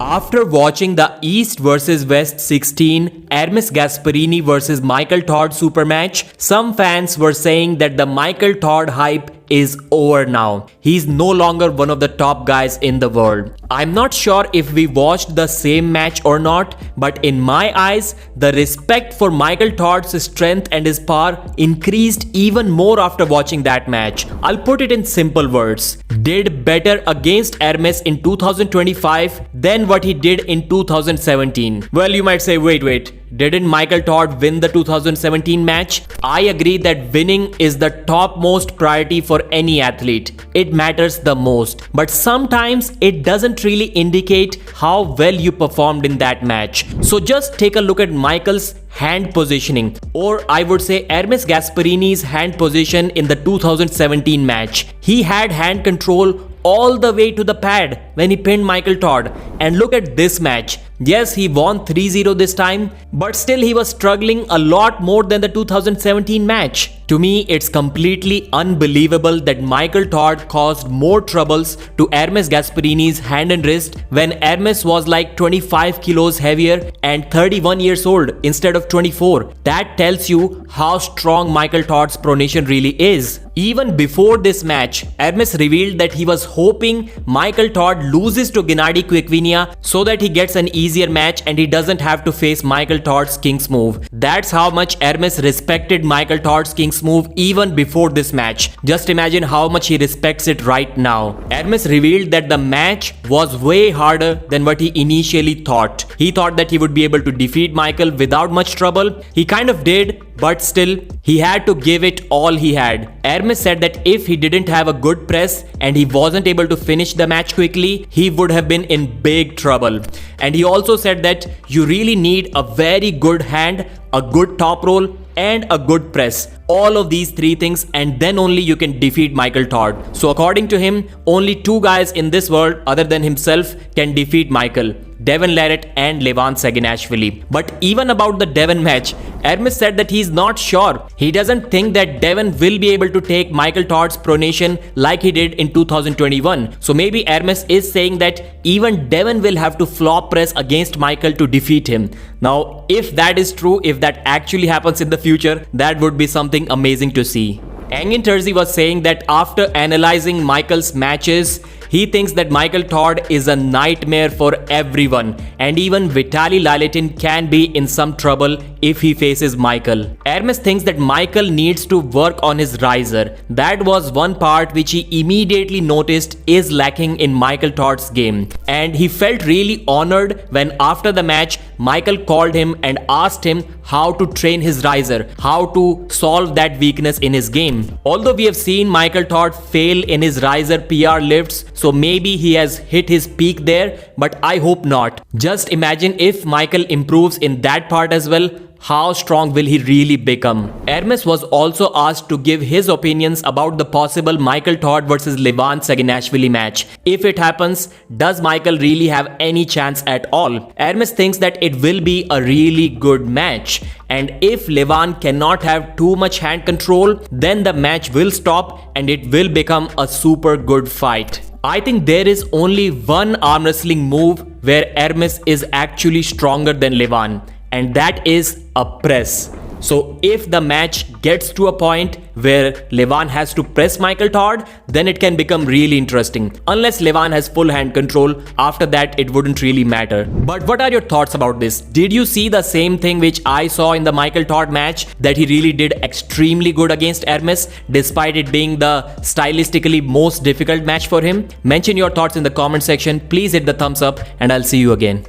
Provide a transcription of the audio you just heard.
After watching the East vs West 16 Ermes Gasparini vs Michael Todd super match, some fans were saying that the Michael Todd hype is over now. He's no longer one of the top guys in the world. I'm not sure if we watched the same match or not, but in my eyes, the respect for Michael Todd's strength and his power increased even more after watching that match. I'll put it in simple words. Did better against Ermes in 2025 than what he did in 2017. Well, you might say, wait. Didn't Michael Todd win the 2017 match? I agree that winning is the topmost priority for any athlete. It matters the most. But sometimes it doesn't really indicate how well you performed in that match. So just take a look at Michael's hand positioning, or I would say Ermes Gasparini's hand position in the 2017 match. He had hand control all the way to the pad when he pinned Michael Todd. And look at this match. Yes, he won 3-0 this time, but still he was struggling a lot more than the 2017 match. To me, it's completely unbelievable that Michael Todd caused more troubles to Ermes Gasparini's hand and wrist when Ermes was like 25 kilos heavier and 31 years old instead of 24. That tells you how strong Michael Todd's pronation really is. Even before this match, Ermes revealed that he was hoping Michael Todd loses to Gennady Quickvinia so that he gets an easier match and he doesn't have to face Michael Todd's King's move. That's how much Ermes respected Michael Todd's King's move even before this match. Just imagine how much he respects it right now. Ermes revealed that the match was way harder than what he initially thought. He thought that he would be able to defeat Michael without much trouble. He kind of did, but still, he had to give it all he had. Ermes said that if he didn't have a good press and he wasn't able to finish the match quickly, he would have been in big trouble. And he also said that you really need a very good hand, a good top roll, and a good press. All of these three things, and then only you can defeat Michael Todd. So according to him, only two guys in this world other than himself can defeat Michael: Devon Larratt and Levan Saginashvili. But even about the Devon match, Ermes said that he's not sure. He doesn't think that Devon will be able to take Michael Todd's pronation like he did in 2021. So maybe Ermes is saying that even Devon will have to flop press against Michael to defeat him. Now, if that is true, if that actually happens in the future, that would be something amazing to see. Engin Terzi was saying that after analyzing Michael's matches, he thinks that Michael Todd is a nightmare for everyone, and even Vitaly Laletin can be in some trouble if he faces Michael. Ermes thinks that Michael needs to work on his riser. That was one part which he immediately noticed is lacking in Michael Todd's game, and he felt really honored when after the match Michael called him and asked him how to train his riser, how to solve that weakness in his game. Although we have seen Michael Todd fail in his riser PR lifts, so maybe he has hit his peak there, but I hope not. Just imagine if Michael improves in that part as well. How strong will he really become? Ermes was also asked to give his opinions about the possible Michael Todd versus Levan Saginashvili match. If it happens, does Michael really have any chance at all? Ermes thinks that it will be a really good match. And if Levan cannot have too much hand control, then the match will stop and it will become a super good fight. I think there is only one arm wrestling move where Ermes is actually stronger than Levan, and that is a press. So if the match gets to a point where Levan has to press Michael Todd, then it can become really interesting. Unless Levan has full hand control, after that it wouldn't really matter. But what are your thoughts about this? Did you see the same thing which I saw in the Michael Todd match, that he really did extremely good against Ermes despite it being the stylistically most difficult match for him? Mention your thoughts in the comment section. Please hit the thumbs up and I'll see you again.